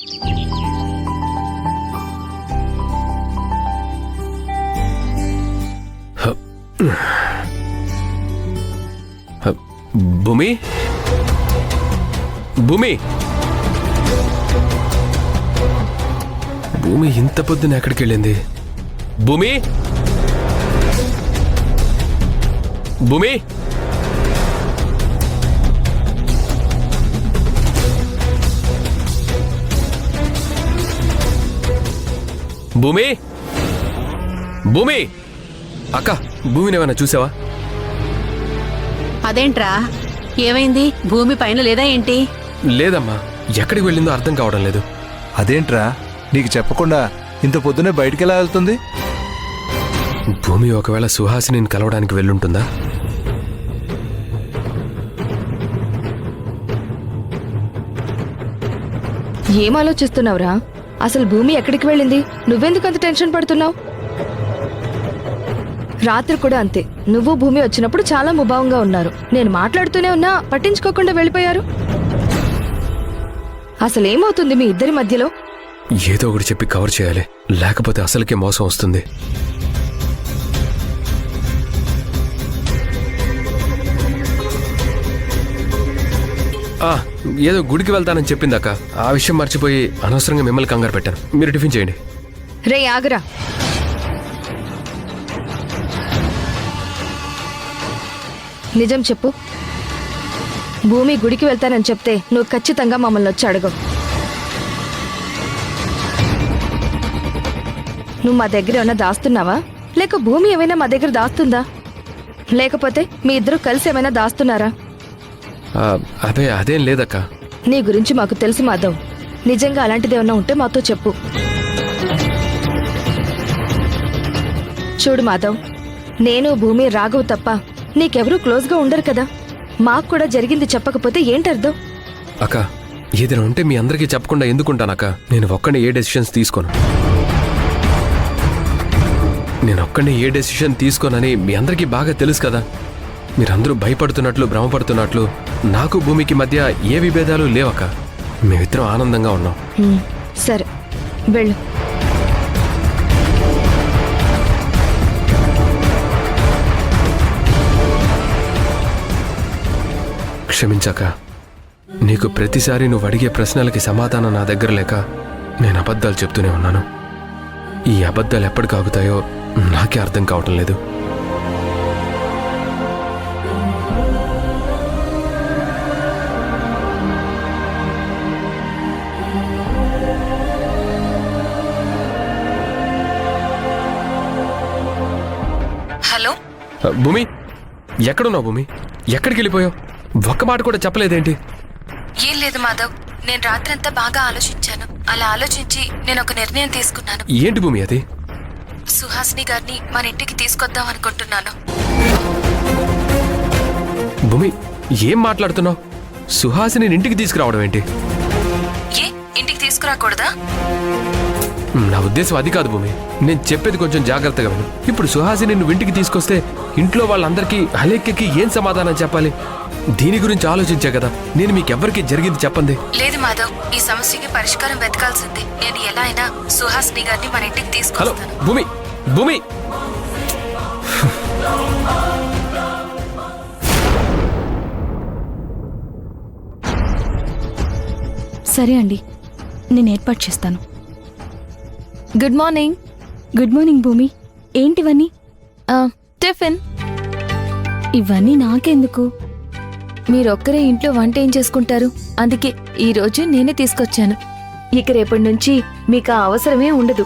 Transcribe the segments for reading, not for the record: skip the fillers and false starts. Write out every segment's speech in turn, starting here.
భూమి భూమి భూమి ఇంత పొద్దున ఎక్కడికి వెళ్ళింది? భూమి భూమి భూమి భూమి అక్క, భూమిని ఏమైనా చూసావా? అదేంట్రా, ఏమైంది? భూమి పైన లేదా ఏంటి? లేదమ్మా, ఎక్కడికి వెళ్ళిందో అర్థం కావడం లేదు. అదేంట్రా, నీకు చెప్పకుండా ఇంత పొద్దునే బయటికెలా వెళ్తుంది? భూమి ఒకవేళ సుహాసిని కలవడానికి వెళ్ళుంటుందా? ఏం ఆలోచిస్తున్నావురా? అసలు భూమి ఎక్కడికి వెళ్ళింది? నువ్వెందుకు అంత టెన్షన్ పడుతున్నావు? రాత్రి కూడా అంతే, నువ్వు భూమి వచ్చినప్పుడు చాలా ముభావంగా ఉన్నారు. నేను మాట్లాడుతూనే ఉన్నా పట్టించుకోకుండా వెళ్ళిపోయారు. అసలేమవుతుంది మీ ఇద్దరి మధ్యలో? ఏదో ఒకటి చెప్పి కవర్ చేయాలి, లేకపోతే అసలుకే మోసం వస్తుంది. ఏదో గుడికి వెళ్తానని చెప్పిందాక ఆ విషయం మర్చిపోయి అనవసరంగా మిమ్మల్ని కంగారు పెట్టాను. మీరు టిఫిన్ చేయండి. రే ఆగరా, నిజం చెప్పు. భూమి గుడికి వెళ్తానని చెప్తే నువ్వు ఖచ్చితంగా మమ్మల్ని వచ్చి అడగవు. నువ్వు మా దగ్గర ఏమైనా దాస్తున్నావా, లేక భూమి ఏమైనా మా దగ్గర దాస్తుందా? లేకపోతే మీ ఇద్దరు కలిసి ఏమైనా దాస్తున్నారా? అదే అదేం లేదక్క. నీ గురించి మాకు తెలుసు మాధవ్. నిజంగా అలాంటిదేమన్నా ఉంటే మాతో చెప్పు. చూడు మాధవ్, నేను భూమి రాఘవ్ తప్ప నీకెవరూ క్లోజ్గా ఉండరు కదా. మాకు కూడా జరిగింది చెప్పకపోతే ఏంటర్థం? అక్క, ఏదైనా ఉంటే మీ అందరికీ చెప్పకుండా ఎందుకుంటానక్క? నేను ఒక్కడే ఏ డెసిషన్స్ తీసుకోను. నేను ఒక్కడే ఏ డెసిషన్ తీసుకోనని మీ అందరికీ బాగా తెలుసు కదా. మీరందరూ భయపడుతున్నట్లు భ్రమపడుతున్నట్లు నాకు భూమికి మధ్య ఏ విభేదాలు లేవక్క. మేమిద్దరం ఆనందంగా ఉన్నాం. సరే వెళ్ళు. క్షమించాక, నీకు ప్రతిసారి నువ్వు అడిగే ప్రశ్నలకి సమాధానం నా దగ్గర లేక నేను అబద్ధాలు చెప్తూనే ఉన్నాను. ఈ అబద్ధాలు ఎప్పటికి ఆగుతాయో నాకే అర్థం కావటం లేదు. హలో భూమి, ఎక్కడున్నావు భూమి? ఎక్కడికి వెళ్ళిపోయావు? ఒక్క మాట కూడా చెప్పలేదేంటి? ఏం లేదు మాధవ్, నేను రాత్రంతా బాగా ఆలోచించాను. అలా ఆలోచించి నేను ఒక నిర్ణయం తీసుకున్నాను. ఏంటి భూమి అది? సుహాసిని గారిని మన ఇంటికి తీసుకొద్దాం అనుకుంటున్నాను. భూమి, ఏం మాట్లాడుతున్నావు? సుహాసిని ఇంటికి తీసుకురావడం ఏంటి? ఏ, ఇంటికి తీసుకురాకూడదా? నా ఉద్దేశం అది కాదు భూమి. నేను చెప్పేది కొంచెం జాగ్రత్తగా విను. ఇప్పుడు సుహాసిని నువ్వు ఇంటికి తీసుకొస్తే ఇంట్లో వాళ్ళందరికీ అలేఖ్యకి ఏం సమాధానం చెప్పాలి? దీని గురించి ఆలోచించే కదా నేను మీకెవ్వరికి జరిగింది చెప్పండి. లేదు మాధవ్, ఈ సమస్యకి పరిష్కారం వెతకాల్సింది. నేను ఎలా అయినా సుహాసిని గారిని మన ఇంటికి హలో తీసుకొస్తాను. భూమి, భూమి. సరే అండి, నేను ఏర్పాటు చేస్తాను. Good morning. గుడ్ మార్నింగ్ భూమి. ఏంటివన్నీ? టిఫిన్. ఇవన్నీ నాకెందుకు? మీరొక్కరే ఇంట్లో వంట ఏం చేసుకుంటారు, అందుకే ఈరోజు నేనే తీసుకొచ్చాను. ఇక రేపటి నుంచి మీకు ఆ అవసరమే ఉండదు.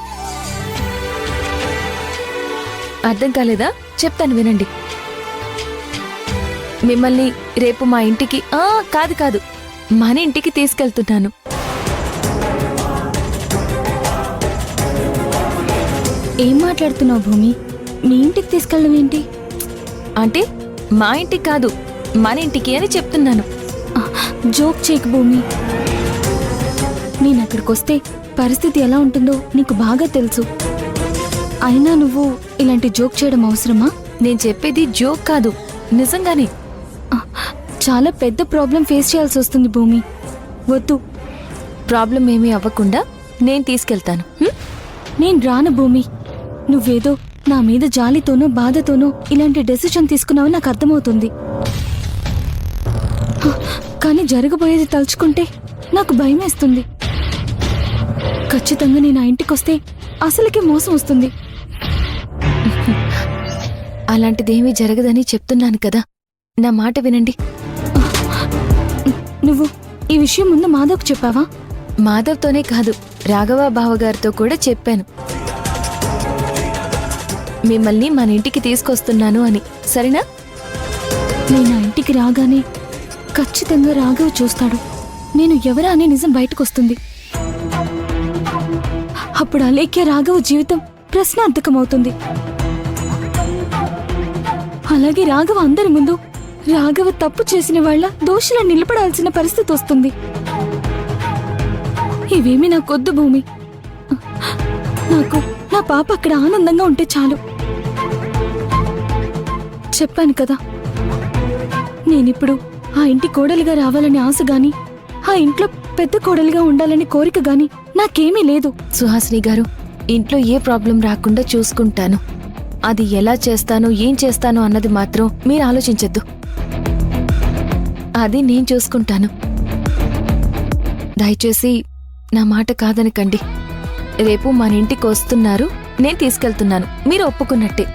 అర్థం కాలేదా? చెప్తాను వినండి. మిమ్మల్ని రేపు మా ఇంటికి కాదు మన ఇంటికి తీసుకెళ్తున్నాను. ఏం మాట్లాడుతున్నావు భూమి? మీ ఇంటికి తీసుకెళ్ళడం ఏంటి? అంటే మా ఇంటికి కాదు, మన ఇంటికి అని చెప్తున్నాను. జోక్ చేయకు భూమి. నేను అక్కడికి వస్తే పరిస్థితి ఎలా ఉంటుందో నీకు బాగా తెలుసు. అయినా నువ్వు ఇలాంటి జోక్ చేయడం అవసరమా? నేను చెప్పేది జోక్ కాదు, నిజంగానే. చాలా పెద్ద ప్రాబ్లం ఫేస్ చేయాల్సి వస్తుంది భూమి. వద్దు. ప్రాబ్లం ఏమీ అవ్వకుండా నేను తీసుకెళ్తాను. నేను రాను భూమి. నువ్వేదో నా మీద జాలితోనో బాధతోనో ఇలాంటి డెసిషన్ తీసుకున్నావు నాకు అర్థమవుతుంది. కానీ జరగబోయేది తలుచుకుంటే నాకు భయమేస్తుంది. ఖచ్చితంగా నేను ఆ ఇంటికొస్తే అసలుకే మోసం వస్తుంది. అలాంటిదేమీ జరగదని చెప్తున్నాను కదా, నా మాట వినండి. నువ్వు ఈ విషయం ముందు మాధవ్కు చెప్పావా? మాధవ్తోనే కాదు, రాఘవ బావగారితో కూడా చెప్పాను మిమ్మల్ని మన ఇంటికి తీసుకొస్తున్నాను అని. సరేనా? నేను ఆ ఇంటికి రాగానే ఖచ్చితంగా రాఘవ్ చూస్తాడు. నేను ఎవరా అనే నిజం బయటకొస్తుంది. అప్పుడు అలేఖ్య రాఘవ్ జీవితం ప్రశ్నార్థకమవుతుంది. అలాగే రాఘవ అందరి ముందు రాఘవ తప్పు చేసిన వాళ్ళ దోషులా నిలబడాల్సిన పరిస్థితి వస్తుంది. ఇవేమీ నాకొద్దు భూమి. నాకు నా పాప అక్కడ ఆనందంగా ఉంటే చాలు. చెప్పాను కదా, నేనిప్పుడు ఆ ఇంటి కోడలిగా రావాలని ఆశ గాని, ఆ ఇంట్లో పెద్ద కోడలిగా ఉండాలని కోరిక గాని నాకేమీ లేదు. సుహాసిని గారు, ఇంట్లో ఏ ప్రాబ్లం రాకుండా చూసుకుంటాను. అది ఎలా చేస్తానో ఏం చేస్తానో అన్నది మాత్రం మీరు ఆలోచించొద్దు. అది నేను చూసుకుంటాను. దయచేసి నా మాట కాదనకండి. రేపు మన ఇంటికి వస్తున్నారు, నేను తీసుకెళ్తున్నాను, మీరు ఒప్పుకున్నట్టే.